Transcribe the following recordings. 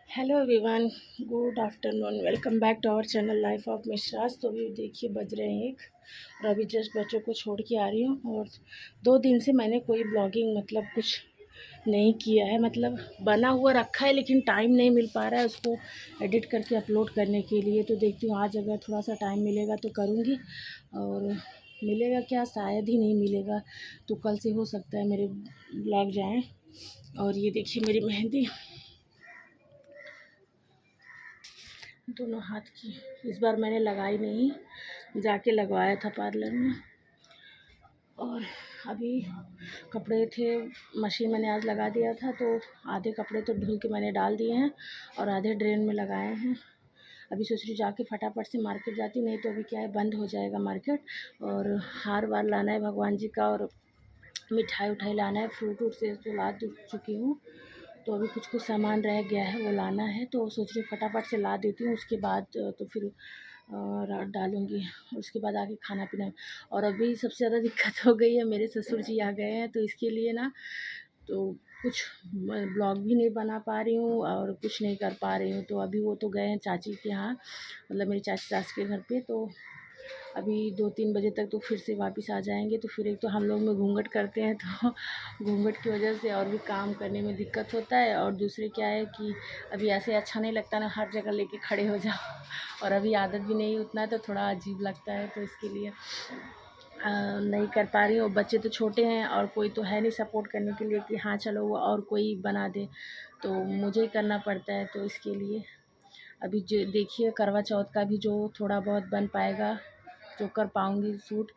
Hello everyone, good afternoon. Welcome back to our channel life of Mishras. तो अभी देखिए बज रहे हैं 1 और अभी जस्ट बच्चों को छोड़ के आ रही हूँ। और 2 दिन से मैंने कोई ब्लॉगिंग कुछ नहीं किया है। बना हुआ रखा है लेकिन टाइम नहीं मिल पा रहा है उसको एडिट करके अपलोड करने के लिए। तो देखती हूँ आज अगर थोड़ा सा टाइम मिलेगा तो करूँगी, और मिलेगा क्या, शायद ही नहीं मिलेगा। तो कल से हो सकता है मेरे ब्लॉग जाएँ। और ये देखिए मेरी मेहंदी दोनों हाथ की, इस बार मैंने लगाई नहीं, जाके लगवाया था पार्लर में। और अभी कपड़े थे, मशीन मैंने आज लगा दिया था, तो आधे कपड़े तो धुल के मैंने डाल दिए हैं और आधे ड्रेन में लगाए हैं। अभी सोच रही जाके फटाफट से मार्केट जाती, नहीं तो अभी क्या है, बंद हो जाएगा मार्केट। और हार वार लाना है भगवान जी का, और मिठाई उठाई लाना है, फ्रूट वूट से जो ला चुकी हूँ। तो अभी कुछ कुछ सामान रह गया है, वो लाना है। तो सोच रही फटाफट से ला देती हूँ, उसके बाद तो फिर डालूँगी। उसके बाद आके खाना पीना। और अभी सबसे ज़्यादा दिक्कत हो गई है, मेरे ससुर जी आ गए हैं, तो इसके लिए ना तो कुछ ब्लॉग भी नहीं बना पा रही हूँ और कुछ नहीं कर पा रही हूँ। तो अभी वो तो गए हैं चाची के यहाँ, मेरी चाची सास के घर पे। तो अभी 2-3 बजे तक तो फिर से वापस आ जाएंगे। तो फिर एक तो हम लोग में घूंघट करते हैं, तो घूंघट की वजह से और भी काम करने में दिक्कत होता है। और दूसरे क्या है कि अभी ऐसे अच्छा नहीं लगता ना, हर जगह लेके खड़े हो जाओ। और अभी आदत भी नहीं उतना, तो थोड़ा अजीब लगता है। तो इसके लिए नहीं कर पा रही हूँ। बच्चे तो छोटे हैं और कोई तो है नहीं सपोर्ट करने के लिए कि हाँ चलो वो और कोई बना दे, तो मुझे ही करना पड़ता है। तो इसके लिए अभी जो देखिए करवा चौथ का भी जो थोड़ा बहुत बन पाएगा, जो कर पाऊँगी सूट,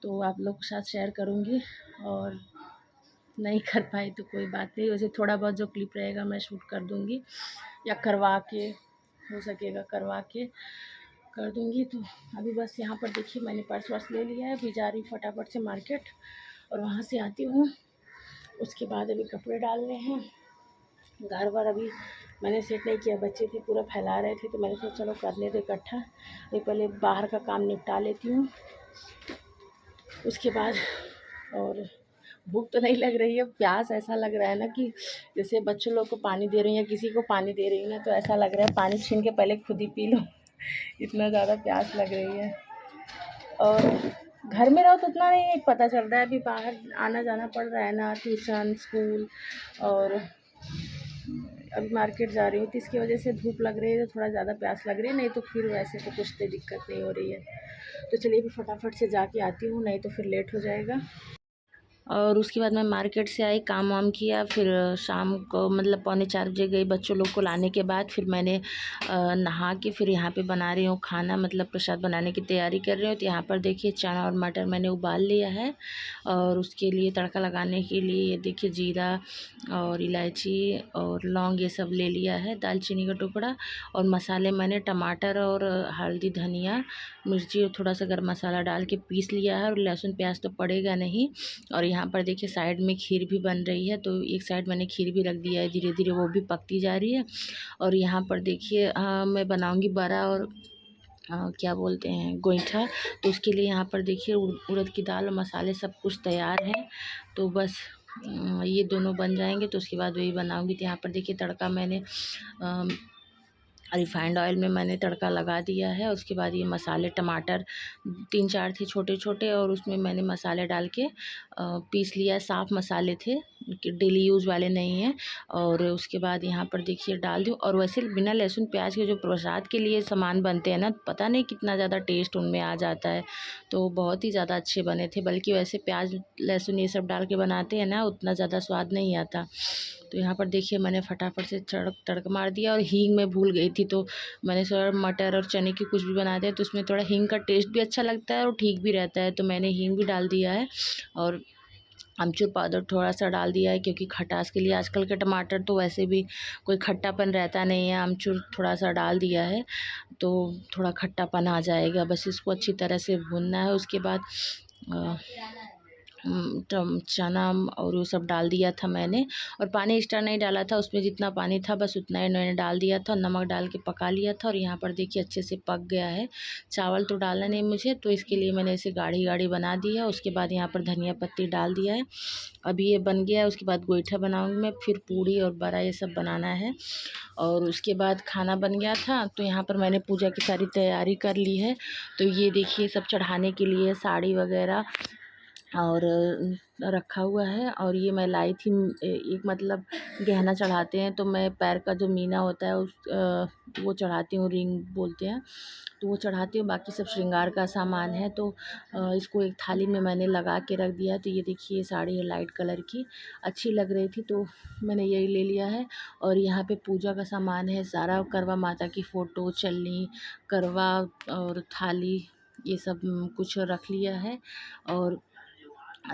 तो आप लोग के साथ शेयर करूँगी। और नहीं कर पाई तो कोई बात नहीं, वैसे थोड़ा बहुत जो क्लिप रहेगा मैं शूट कर दूँगी, या करवा के, हो सकेगा करवा के कर दूँगी। तो अभी बस यहाँ पर देखिए मैंने पर्स वर्स ले लिया है, अभी जा रही फटाफट से मार्केट, और वहाँ से आती हूँ। उसके बाद अभी कपड़े डालने हैं। घर पर अभी मैंने सेट नहीं किया, बच्चे थे पूरा फैला रहे थे, तो मैंने सोचा चलो करने दो इकट्ठा। अभी पहले बाहर का काम निपटा लेती हूँ, उसके बाद। और भूख तो नहीं लग रही है, प्यास ऐसा लग रहा है ना कि जैसे बच्चों लोग को पानी दे रही हूँ या किसी को पानी दे रही हूँ ना, तो ऐसा लग रहा है पानी छीन के पहले खुद ही पी लो। इतना ज़्यादा प्यास लग रही है। और घर में रहो तो उतना नहीं पता चल रहा है, अभी बाहर आना जाना पड़ रहा है ना, ट्यूशन, स्कूल, और अभी मार्केट जा रही हूँ, तो इसकी वजह से धूप लग रही है, तो थोड़ा ज़्यादा प्यास लग रही है। नहीं तो फिर वैसे तो कुछ तो दिक्कत नहीं हो रही है। तो चलिए अभी फटाफट से जाके आती हूँ, नहीं तो फिर लेट हो जाएगा। और उसके बाद मैं मार्केट से आई, काम वाम किया, फिर शाम को 3:45 बजे गई बच्चों लोग को लाने के बाद। फिर मैंने नहा के फिर यहाँ पे बना रही हूँ खाना, प्रसाद बनाने की तैयारी कर रही हूँ। तो यहाँ पर देखिए चना और मटर मैंने उबाल लिया है, और उसके लिए तड़का लगाने के लिए ये देखिए जीरा और इलायची और लौंग ये सब ले लिया है, दालचीनी का टुकड़ा। और मसाले मैंने टमाटर और हल्दी, धनिया, मिर्ची और थोड़ा सा गर्म मसाला डाल के पीस लिया है। और लहसुन प्याज तो पड़ेगा नहीं। और यहाँ पर देखिए साइड में खीर भी बन रही है, तो एक साइड मैंने खीर भी रख दिया है, धीरे धीरे वो भी पकती जा रही है। और यहाँ पर देखिए मैं बनाऊँगी बड़ा, और क्या बोलते हैं, गोईठा। तो उसके लिए यहाँ पर देखिए उड़द की दाल और मसाले सब कुछ तैयार है। तो बस ये दोनों बन जाएंगे तो उसके बाद वही बनाऊँगी। तो यहाँ पर देखिए तड़का मैंने रिफाइंड ऑयल में मैंने तड़का लगा दिया है। उसके बाद ये मसाले, टमाटर 3-4 थे छोटे छोटे, और उसमें मैंने मसाले डाल के पीस लिया है। साफ़ मसाले थे, डेली यूज़ वाले नहीं हैं। और उसके बाद यहाँ पर देखिए डाल दूँ। और वैसे बिना लहसुन प्याज के जो प्रसाद के लिए सामान बनते हैं ना, पता नहीं कितना ज़्यादा टेस्ट उनमें आ जाता है। तो बहुत ही ज़्यादा अच्छे बने थे, बल्कि वैसे प्याज लहसुन ये सब डाल के बनाते हैं ना, उतना ज़्यादा स्वाद नहीं आता। तो यहाँ पर देखिए मैंने फटाफट से तड़का मार दिया। और हींग मैं भूल गई थी, तो मैंने सोचा मटर और चने की कुछ भी बना दिया, तो उसमें थोड़ा हींग का टेस्ट भी अच्छा लगता है और ठीक भी रहता है। तो मैंने हींग भी डाल दिया है, और अमचूर पाउडर थोड़ा सा डाल दिया है, क्योंकि खटास के लिए आजकल के टमाटर तो वैसे भी कोई खट्टापन रहता नहीं है। अमचूर थोड़ा सा डाल दिया है, तो थोड़ा खट्टापन आ जाएगा। बस इसको अच्छी तरह से भूनना है। उसके बाद चना और वो सब डाल दिया था मैंने, और पानी एक्स्ट्रा नहीं डाला था, उसमें जितना पानी था बस उतना ही मैंने डाल दिया था, नमक डाल के पका लिया था। और यहाँ पर देखिए अच्छे से पक गया है। चावल तो डालना नहीं मुझे, तो इसके लिए मैंने इसे गाढ़ी गाढ़ी बना दी है। उसके बाद यहाँ पर धनिया पत्ती डाल दिया है। अभी ये बन गया है, उसके बाद गोईठा बनाऊँगी मैं, फिर पूड़ी और बड़ा ये सब बनाना है। और उसके बाद खाना बन गया था, तो यहाँ पर मैंने पूजा की सारी तैयारी कर ली है। तो ये देखिए सब चढ़ाने के लिए साड़ी वगैरह और रखा हुआ है। और ये मैं लाई थी एक मतलब गहना चढ़ाते हैं, तो मैं पैर का जो मीना होता है वो चढ़ाती हूँ, रिंग बोलते हैं, तो वो चढ़ाती हूँ। बाकी सब श्रृंगार का सामान है। तो इसको एक थाली में मैंने लगा के रख दिया। तो ये देखिए साड़ी है लाइट कलर की, अच्छी लग रही थी तो मैंने यही ले लिया है। और यहाँ पे पूजा का सामान है सारा, करवा माता की फ़ोटो, चलनी, करवा और थाली, ये सब कुछ रख लिया है। और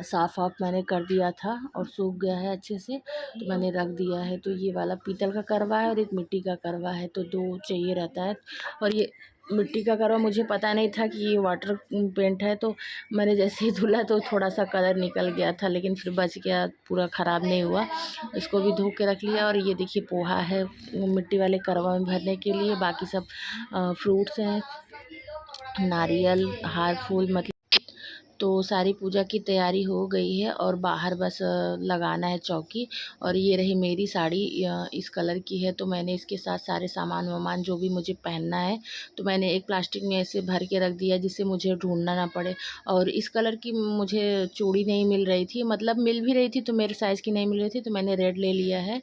साफ़ ऑफ मैंने कर दिया था और सूख गया है अच्छे से, तो मैंने रख दिया है। तो ये वाला पीतल का करवा है और एक मिट्टी का करवा है, तो दो चाहिए रहता है। और ये मिट्टी का करवा मुझे पता नहीं था कि ये वाटर पेंट है, तो मैंने जैसे ही धुला तो थोड़ा सा कलर निकल गया था, लेकिन फिर बच गया, पूरा ख़राब नहीं हुआ। इसको भी धो के रख लिया। और ये देखिए पोहा है मिट्टी वाले करवा में भरने के लिए। बाकी सब फ्रूट्स हैं, नारियल, हार फूल, मतलब तो सारी पूजा की तैयारी हो गई है। और बाहर बस लगाना है चौकी। और ये रही मेरी साड़ी, इस कलर की है, तो मैंने इसके साथ सारे सामान वामान जो भी मुझे पहनना है, तो मैंने एक प्लास्टिक में ऐसे भर के रख दिया जिससे मुझे ढूंढना ना पड़े। और इस कलर की मुझे चूड़ी नहीं मिल रही थी, मतलब मिल भी रही थी तो मेरे साइज़ की नहीं मिल रही थी, तो मैंने रेड ले लिया है।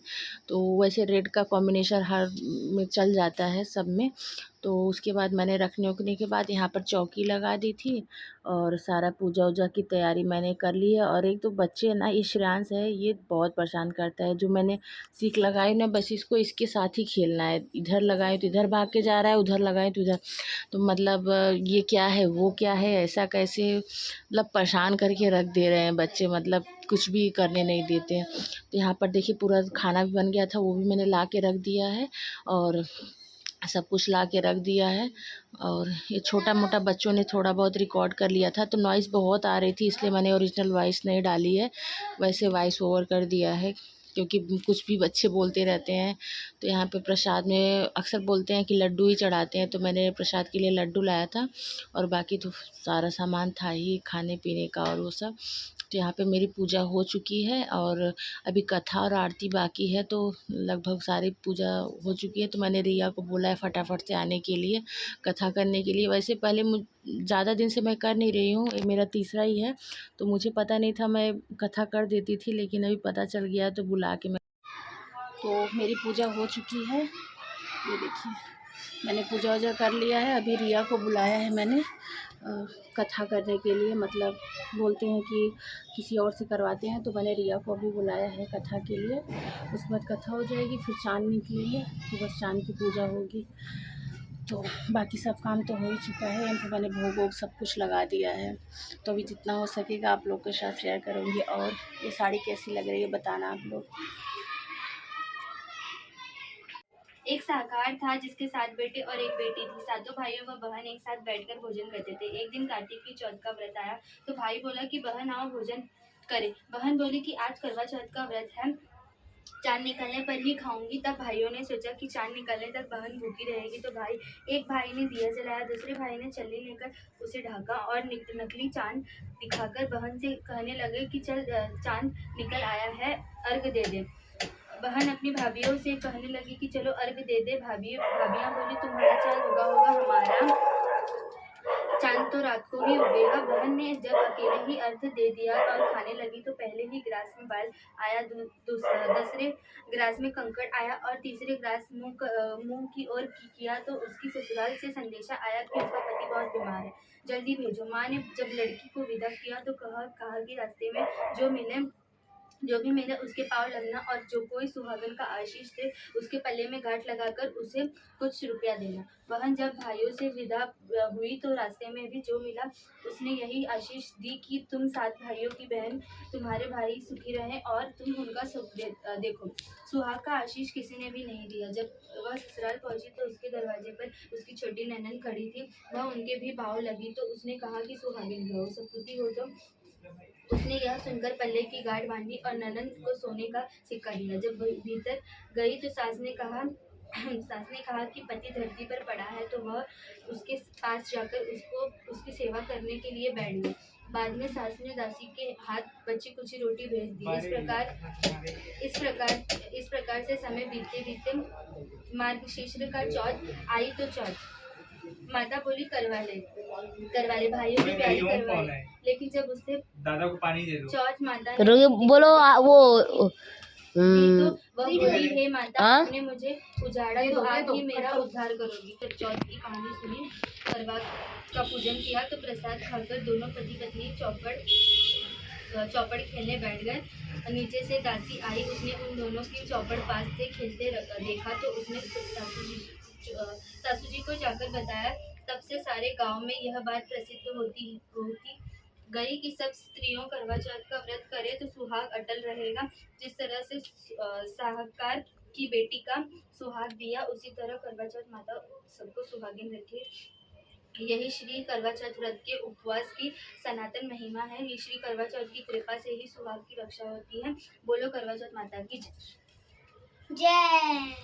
तो वैसे रेड का कॉम्बिनेशन हर में चल जाता है सब में। तो उसके बाद मैंने रखने उखने के बाद यहाँ पर चौकी लगा दी थी और सारा पूजा वूजा की तैयारी मैंने कर ली है। और एक तो बच्चे है ना, ये श्रेयांश है, ये बहुत परेशान करता है। जो मैंने सीख लगाई ना, बस इसको इसके साथ ही खेलना है, इधर लगाए तो इधर भाग के जा रहा है, उधर लगाए तो उधर। तो मतलब ये क्या है वो क्या है, ऐसा कैसे, मतलब परेशान करके रख दे रहे हैं बच्चे, मतलब कुछ भी करने नहीं देते हैं। तो यहाँ पर देखिए पूरा खाना भी बन गया था, वो भी मैंने ला के रख दिया है। और सब कुछ ला के रख दिया है। और ये छोटा मोटा बच्चों ने थोड़ा बहुत रिकॉर्ड कर लिया था, तो नॉइज़ बहुत आ रही थी, इसलिए मैंने ओरिजिनल वॉइस नहीं डाली है, वैसे वॉइस ओवर कर दिया है, क्योंकि कुछ भी बच्चे बोलते रहते हैं। तो यहाँ पे प्रसाद में अक्सर बोलते हैं कि लड्डू ही चढ़ाते हैं, तो मैंने प्रसाद के लिए लड्डू लाया था। और बाकी तो सारा सामान था ही खाने पीने का और वो सब। तो यहाँ पे मेरी पूजा हो चुकी है और अभी कथा और आरती बाकी है, तो लगभग सारी पूजा हो चुकी है। तो मैंने रिया को बोला है फटाफट से आने के लिए, कथा करने के लिए। वैसे पहले ज़्यादा दिन से मैं कर नहीं रही हूँ, ये मेरा तीसरा ही है, तो मुझे पता नहीं था, मैं कथा कर देती थी, लेकिन अभी पता चल गया तो बुला के मैं, तो मेरी पूजा हो चुकी है। ये देखिए मैंने पूजा वूजा कर लिया है। अभी रिया को बुलाया है मैंने कथा करने के लिए, मतलब बोलते हैं कि किसी और से करवाते हैं, तो मैंने रिया को अभी बुलाया है कथा के लिए। उसके बाद कथा हो जाएगी, फिर चाँद निकलेंगे, तो बस चाँद की पूजा होगी। तो बाकी सब काम तो हो ही चुका है, यहाँ पे मैंने भोग वोग सब कुछ लगा दिया है। तो अभी जितना हो सकेगा आप लोग के साथ शेयर करूँगी। और ये साड़ी कैसी लग रही है बताना आप लोग। एक शाकाहार था जिसके 7 बेटे और एक बेटी थी। सातों भाइयों व बहन एक साथ बैठकर भोजन करते थे। एक दिन कार्तिक की चौथ का व्रत आया तो भाई बोला कि बहन आओ भोजन करे। बहन बोली कि आज करवा चौथ का व्रत है, चाँद निकलने पर ही खाऊंगी। तब भाइयों ने सोचा कि चाँद निकलने तक बहन भूखी रहेगी, तो एक भाई ने दिया जलाया, दूसरे भाई ने चलनी लेकर उसे ढका और नकली चाँद दिखाकर बहन से कहने लगे कि चल चाँद निकल आया है, अर्घ दे दे। बहन अपनी भाभीियों से कहने लगी कि चलो अर्घ दे दे। भाभियां बोली तुम्हारा चाँद उगा होगा, हमारा चाँद तो रात को ही उगेगा। बहन ने जब अकेले ही अर्घ दे दिया और खाने लगी तो पहले ही गिलास में बाल आया, दूसरे गिलास में कंकड़ आया और तीसरे गिलास मुंह की ओर किया तो उसकी ससुराल से संदेशा आया कि उसका पति बहुत बीमार है, जल्दी भेजो। माँ ने जब लड़की को विदा किया तो कहा कि रास्ते में जो भी मिले उसके पाँव लगना और जो कोई सुहागन का आशीष दे उसके पल्ले में गांठ लगाकर उसे कुछ रुपया देना। बहन जब भाइयों से विदा हुई तो रास्ते में भी जो मिला उसने यही आशीष दी कि तुम 7 भाइयों की बहन, तुम्हारे भाई सुखी रहें और तुम उनका सुख देखो। सुहाग का आशीष किसी ने भी नहीं दिया। जब वह ससुराल पहुंची तो उसके दरवाजे पर उसकी छोटी ननद खड़ी थी, वह उनके भी पाँव लगी तो उसने कहा कि सुहागिन रहो, सपूती हो तो उसने यह सुनकर पल्ले की गांठ बांधी और ननंद को सोने का सिक्का दिया। जब भीतर गई तो सास ने कहा कि पति धरती पर पड़ा है, तो वह उसके पास जाकर उसकी सेवा करने के लिए बैठ गई। बाद में सास ने दासी के हाथ बची कुची रोटी भेज दी। इस प्रकार से समय बीतते बीतते मार्गशीर्ष का चौथ आई तो चौथ माता बोली करवा ले भाइयों की प्यारी करवा ले। लेकिन जब उसने दादा को पानी दे दो चौथ माता ने बोलो वो तो वह बोली, हे माता, आपने मुझे उजाड़ा तो आप ही मेरा उद्धार करोगी। जब चौथ की कहानी सुनी, करवा का पूजन किया तो प्रसाद खाकर दोनों पति पत्नी चौपड़ खेलने बैठ गए। नीचे से दासी आई, उसने उन दोनों की चौपड़ पास से खेलते देखा तो उसने सासू जी को जाकर बताया। तब से सारे गांव में यह बात प्रसिद्ध होती गई कि सब स्त्रियों करवा चौथ का व्रत करें तो सुहाग अटल रहेगा। जिस तरह से साहूकार की बेटी का सुहाग दिया, उसी तरह करवा चौथ माता सबको सुहागिन रखे। यही श्री करवा चौथ व्रत के उपवास की सनातन महिमा है। ये श्री करवा चौथ की कृपा से ही सुहाग की रक्षा होती है। बोलो करवा चौथ माता की जय।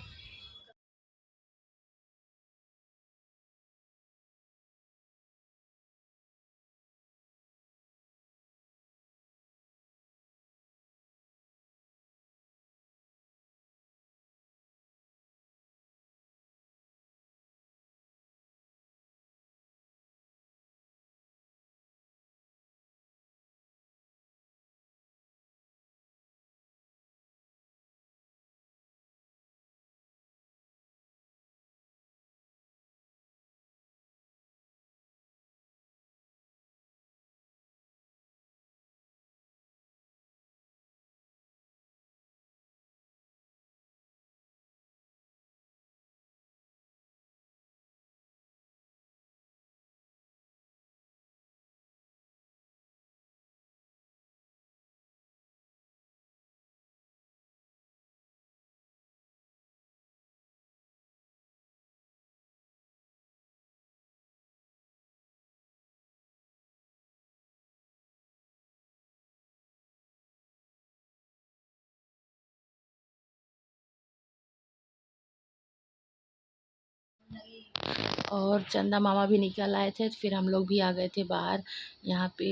और चंदा मामा भी निकल आए थे, तो फिर हम लोग भी आ गए थे बाहर। यहाँ पे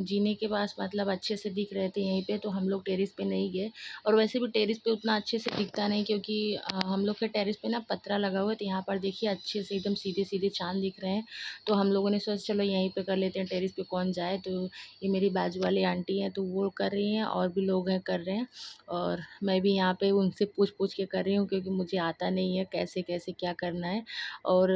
जीने के पास मतलब अच्छे से दिख रहे थे यहीं पे, तो हम लोग टेरेस पे नहीं गए। और वैसे भी टेरेस पे उतना अच्छे से दिखता नहीं, क्योंकि हम लोग के टेरेस पे ना पतरा लगा हुआ है, तो यहाँ पर देखिए अच्छे से एकदम सीधे सीधे चाँद दिख रहे हैं। तो हम लोगों ने सोचा चलो यहीं पे कर लेते हैं, टेरेस पे कौन जाए। तो ये मेरी बाजू वाली आंटी हैं, तो वो कर रही हैं, और भी लोग हैं कर रहे हैं। और मैं भी यहाँ पे उनसे पूछ के कर रही हूँ, क्योंकि मुझे आता नहीं है कैसे कैसे क्या करना है। और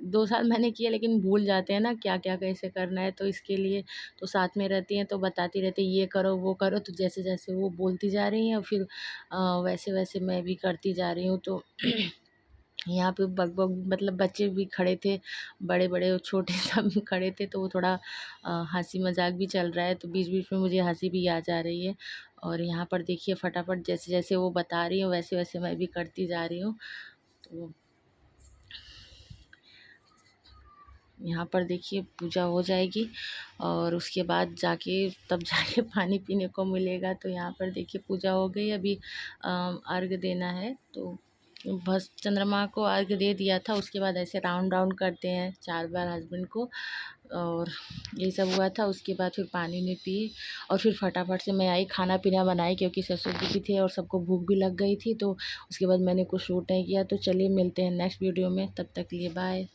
2 साल मैंने किया, लेकिन भूल जाते हैं ना क्या क्या कैसे करना है। तो इसके लिए तो साथ में रहती हैं, तो बताती रहती हैं ये करो वो करो, तो जैसे जैसे वो बोलती जा रही हैं फिर वैसे वैसे मैं भी करती जा रही हूँ। तो यहाँ पे बग मतलब बच्चे भी खड़े थे, बड़े बड़े और छोटे सब खड़े थे, तो वो थोड़ा हंसी मजाक भी चल रहा है, तो बीच बीच में मुझे हंसी भी आ जा रही है। और यहाँ पर देखिए फटाफट जैसे जैसे वो बता रही हूँ वैसे वैसे मैं भी करती जा रही हूँ। तो यहाँ पर देखिए पूजा हो जाएगी, और उसके बाद जाके तब जाके पानी पीने को मिलेगा। तो यहाँ पर देखिए पूजा हो गई, अभी अर्घ देना है। तो बस चंद्रमा को अर्घ दे दिया था, उसके बाद ऐसे राउंड राउंड करते हैं 4 बार हस्बैंड को, और यही सब हुआ था। उसके बाद फिर पानी नहीं पी, और फिर फटाफट से मैं आई खाना पीना बनाई, क्योंकि ससुर जी भी थे और सबको भूख भी लग गई थी। तो उसके बाद मैंने कुछ शूट नहीं किया। तो चलिए मिलते हैं नेक्स्ट वीडियो में, तब तक के लिए बाय।